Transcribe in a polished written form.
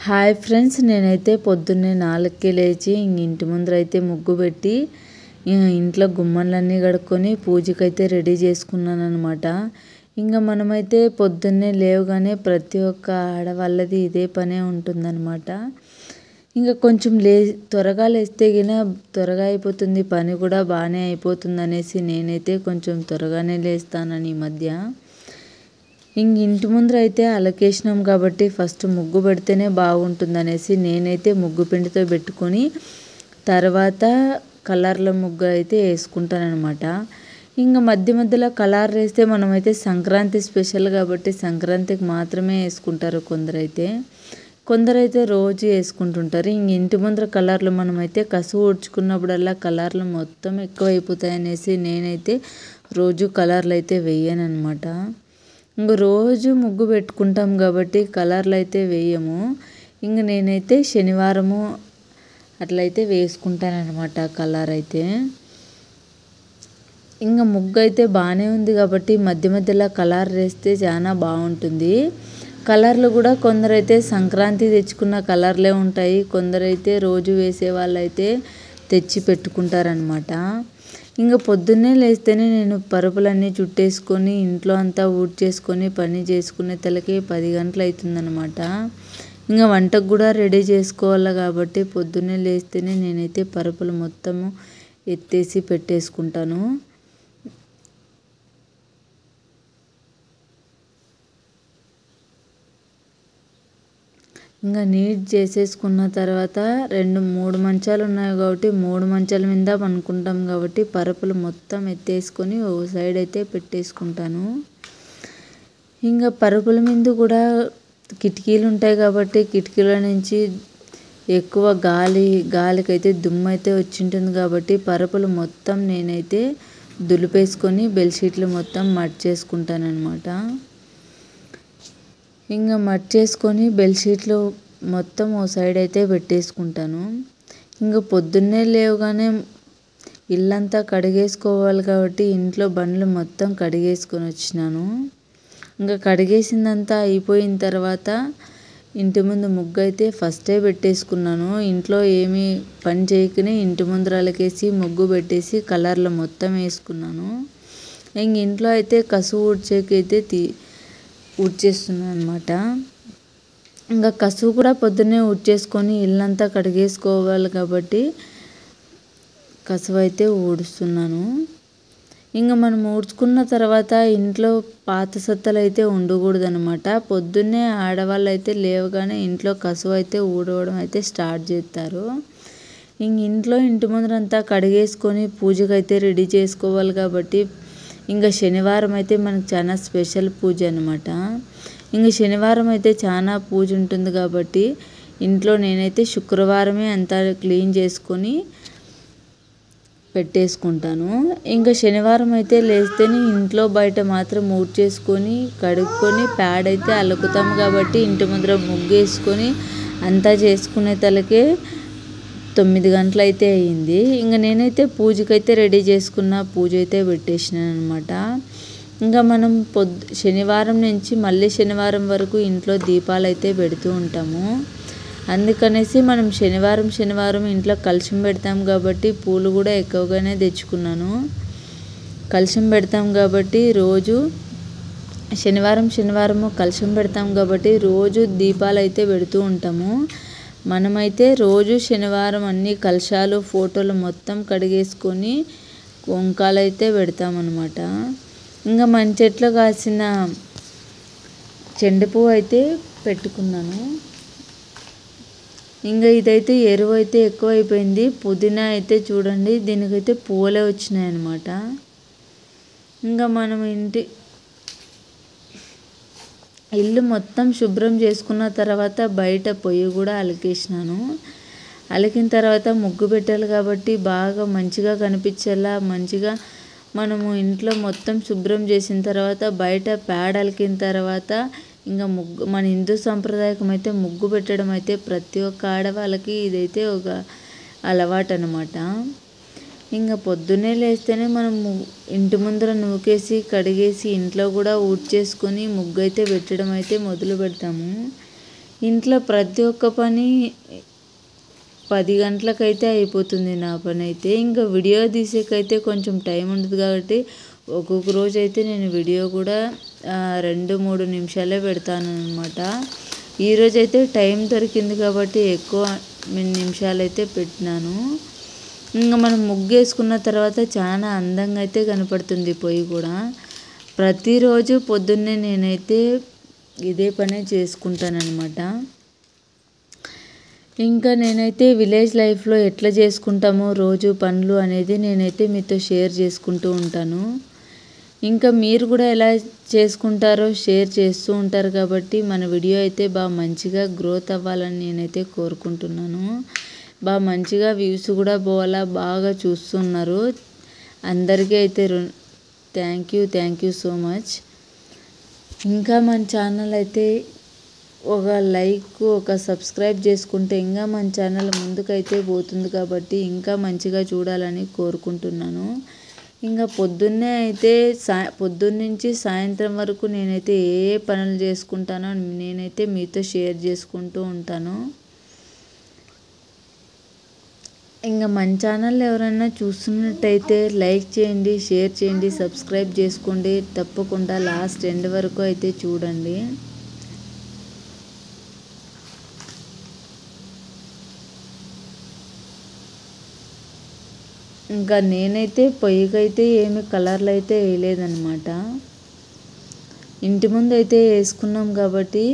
Hi friends, నేనైతే పొద్దున్నే 4కి లేచి ఇంటి ముందరైతే ముగ్గు పెట్టి ఇంట్లో గుమ్మలన్నీ కడుక్కొని పూజకైతే రెడీ చేసుకున్నాను అనమాట. ఇంకా మనమైతే పొద్దున్నే లేవగానే ప్రతి ఒక్క ఆడవాళ్ళది ఇదే పనే ఉంటుందన్నమాట. ఇంకా కొంచెం త్వరగా లేస్తే గిన త్వరగా అయిపోతుంది, పని కూడా బాగానే అయిపోతుంది అనేసి నేనైతే కొంచెం త్వరగానే లేస్తానని ఈ మధ్య. ఇంటి ముందర అయితే అలకేసినాం కాబట్టి ఫస్ట్ ముగ్గు పెడితేనే బాగుంటుందనేసి నేనైతే ముగ్గు పిండితో పెట్టుకొని తర్వాత కలర్ల ముగ్గు అయితే వేసుకుంటానమాట. ఇంకా మధ్యలో కలర్ వేస్తే మనమైతే సంక్రాంతి స్పెషల్ కాబట్టి సంక్రాంతికి మాత్రమే వేసుకుంటారు కొందరైతే రోజు వేసుకుంటుంటారు. ఇంటి ముందర కలర్లు మనమైతే కసువు ఊడ్చుకున్నప్పుడల్లా కలర్లు మొత్తం ఎక్కువైపోతాయనేసి నేనైతే రోజు కలర్లు అయితే వేయను అనమాట. ఇంక రోజు ముగ్గు పెట్టుకుంటాం కాబట్టి కలర్లు అయితే వేయము. ఇంక నేనైతే శనివారము అట్లయితే వేసుకుంటానమాట కలర్ అయితే. ఇంకా ముగ్గు అయితే బాగానే ఉంది కాబట్టి మధ్యలో కలర్ వేస్తే చాలా బాగుంటుంది. కలర్లు కూడా కొందరైతే సంక్రాంతి తెచ్చుకున్న కలర్లే ఉంటాయి, కొందరైతే రోజు వేసే వాళ్ళైతే తెచ్చి పెట్టుకుంటారనమాట. ఇంకా పొద్దున్నే లేస్తేనే నేను పరుపులన్నీ చుట్టేసుకొని ఇంట్లో అంతా ఊడ్చేసుకొని పని చేసుకునే తలకి 10 గంటలు అవుతుందన్నమాట. ఇంకా వంటకు కూడా రెడీ చేసుకోవాలి కాబట్టి పొద్దున్నే లేస్తేనే నేనైతే పరుపులు మొత్తము ఎత్తేసి పెట్టేసుకుంటాను. ఇంకా నీట్ చేసేసుకున్న తర్వాత 2-3 మంచాలు ఉన్నాయి కాబట్టి 3 మంచాల మీద పనుకుంటాం కాబట్టి పరుపులు మొత్తం ఎత్తేసుకొని ఒక సైడ్ అయితే పెట్టేసుకుంటాను. ఇంకా పరుపుల మీద కూడా కిటికీలు ఉంటాయి కాబట్టి కిటికీల నుంచి ఎక్కువ గాలికైతే దుమ్ము అయితే వచ్చింటుంది కాబట్టి పరుపులు మొత్తం నేనైతే దులిపేసుకొని బెడ్షీట్లు మొత్తం మర్చేసుకుంటానమాట. ఇంకా మర్చేసుకొని బెడ్షీట్లు మొత్తం ఓ సైడ్ అయితే పెట్టేసుకుంటాను. ఇంకా పొద్దున్నే లేవగానే ఇల్లంతా కడిగేసుకోవాలి కాబట్టి ఇంట్లో బండ్లు మొత్తం కడిగేసుకొని వచ్చినాను. ఇంకా కడిగేసిందంతా అయిపోయిన తర్వాత ఇంటి ముందు ముగ్గు అయితే ఫస్టే పెట్టేసుకున్నాను. ఇంట్లో ఏమీ పని చేయకనే ఇంటి ముందర అలకేసి ముగ్గు పెట్టేసి కలర్లు మొత్తం వేసుకున్నాను. ఇంక ఇంట్లో అయితే కసువు ఊడ్చేకైతే ఊడ్చేస్తున్నాను అనమాట. ఇంకా కసువు కూడా పొద్దున్నే ఊడ్చేసుకొని ఇల్లంతా కడిగేసుకోవాలి కాబట్టి కసువు అయితే ఊడుస్తున్నాను. ఇంకా మనం ఊడ్చుకున్న తర్వాత ఇంట్లో పాత సత్తలు అయితే ఉండకూడదు అనమాట. పొద్దున్నే ఆడవాళ్ళు అయితే లేవగానే ఇంట్లో కసువు అయితే ఊడవడం అయితే స్టార్ట్ చేస్తారు. ఇంటి ముందరంతా కడిగేసుకొని పూజకైతే రెడీ చేసుకోవాలి కాబట్టి ఇంకా శనివారం అయితే మనకు చాలా స్పెషల్ పూజ అనమాట. ఇంకా శనివారం అయితే చాలా పూజ ఉంటుంది కాబట్టి ఇంట్లో నేనైతే శుక్రవారమే అంతా క్లీన్ చేసుకొని పెట్టేసుకుంటాను. ఇంకా శనివారం అయితే లేస్తేనే ఇంట్లో బయట మాత్రం ఊడ్చేసుకొని కడుక్కొని ప్యాడ్ అయితే అలుకుతాం కాబట్టి ఇంటి ముందర ముగ్గు వేసుకొని అంతా చేసుకునే తలకే 9 గంటలు అయితే అయ్యింది. ఇంకా నేనైతే పూజకైతే రెడీ చేసుకున్న పూజ అయితే పెట్టేసినాను అనమాట. ఇంకా మనం శనివారం నుంచి మళ్ళీ శనివారం వరకు ఇంట్లో దీపాలు అయితే పెడుతూ ఉంటాము. అందుకనేసి మనం శనివారం ఇంట్లో కలశం పెడతాం కాబట్టి పూలు కూడా ఎక్కువగానే తెచ్చుకున్నాను. కలశం పెడతాం కాబట్టి రోజు శనివారం కలశం పెడతాం కాబట్టి రోజు దీపాలు అయితే పెడుతూ ఉంటాము. మనమైతే రోజు శనివారం అన్ని కలశాలు ఫోటోలు మొత్తం కడిగేసుకొని వంకాలు అయితే పెడతామన్నమాట. ఇంకా మన చెట్లో కాసిన చెండు పువ్వు అయితే పెట్టుకున్నాను. ఇంకా ఇదైతే ఎరువు అయితే ఎక్కువ అయిపోయింది. పుదీనా అయితే చూడండి, దీనికైతే పువ్వులే వచ్చినాయి అన్నమాట. ఇంకా మనం ఇల్లు మొత్తం శుభ్రం చేసుకున్న తర్వాత బయట పొయ్యి కూడా అలికేసినాను. అలికిన తర్వాత ముగ్గు పెట్టాలి కాబట్టి బాగా మంచిగా కనిపించేలా మంచిగా మనము ఇంట్లో మొత్తం శుభ్రం చేసిన తర్వాత బయట ప్యాడ్ అలికిన తర్వాత ఇంకా మన హిందూ సంప్రదాయం అయితే ముగ్గు పెట్టడం అయితే ప్రతి ఒక్క ఆడవాళ్ళకి ఇదైతే ఒక అలవాటు అనమాట. ఇంకా పొద్దున్నే లేస్తేనే మనం ఇంటి ముందర నూకేసి కడిగేసి ఇంట్లో కూడా ఊడ్చేసుకొని ముగ్గు అయితే పెట్టడం అయితే మొదలు పెడతాము. ఇంట్లో ప్రతి ఒక్క పని 10 గంటలకైతే అయిపోతుంది నా పని అయితే. ఇంకా వీడియో తీసేకైతే కొంచెం టైం ఉండదు కాబట్టి ఒక్కొక్క రోజైతే నేను వీడియో కూడా 2-3 నిమిషాలే పెడతానన్నమాట. ఈరోజైతే టైం దొరికింది కాబట్టి ఎక్కువ నిమిషాలైతే పెట్టినాను. ఇంకా మనం ముగ్గేసుకున్న తర్వాత చాలా అందంగా అయితే కనపడుతుంది పొయ్యి కూడా. ప్రతిరోజు పొద్దున్నే నేనైతే ఇదే పనే చేసుకుంటానన్నమాట. ఇంకా నేనైతే విలేజ్ లైఫ్లో ఎట్లా చేసుకుంటామో రోజు పనులు అనేది నేనైతే మీతో షేర్ చేసుకుంటూ ఉంటాను. ఇంకా మీరు కూడా ఎలా చేసుకుంటారో షేర్ చేస్తూ ఉంటారు కాబట్టి మన వీడియో అయితే బాగా మంచిగా గ్రోత్ అవ్వాలని నేనైతే కోరుకుంటున్నాను. బాగా మంచిగా వ్యూస్ కూడా పోవాలా, బాగా చూస్తున్నారు. అందరికీ అయితే థ్యాంక్ యూ సో మచ్. ఇంకా మన ఛానల్ అయితే ఒక లైక్, ఒక సబ్స్క్రైబ్ చేసుకుంటే ఇంకా మన ఛానల్ ముందుకైతే పోతుంది కాబట్టి ఇంకా మంచిగా చూడాలని కోరుకుంటున్నాను. ఇంకా పొద్దున్నే అయితే పొద్దున్నుంచి సాయంత్రం వరకు నేనైతే ఏ పనులు చేసుకుంటానో నేనైతే మీతో షేర్ చేసుకుంటూ ఉంటాను. ఇంకా మన ఛానల్ ఎవరైనా చూస్తున్నట్టయితే లైక్ చేయండి, షేర్ చేయండి, సబ్స్క్రైబ్ చేసుకోండి. తప్పకుండా లాస్ట్ ఎండ్ వరకు అయితే చూడండి. ఇంకా నేనైతే పొయ్యికైతే ఏమి కలర్లు అయితే వేయలేదన్నమాట. ఇంటి ముందు అయితే వేసుకున్నాం కాబట్టి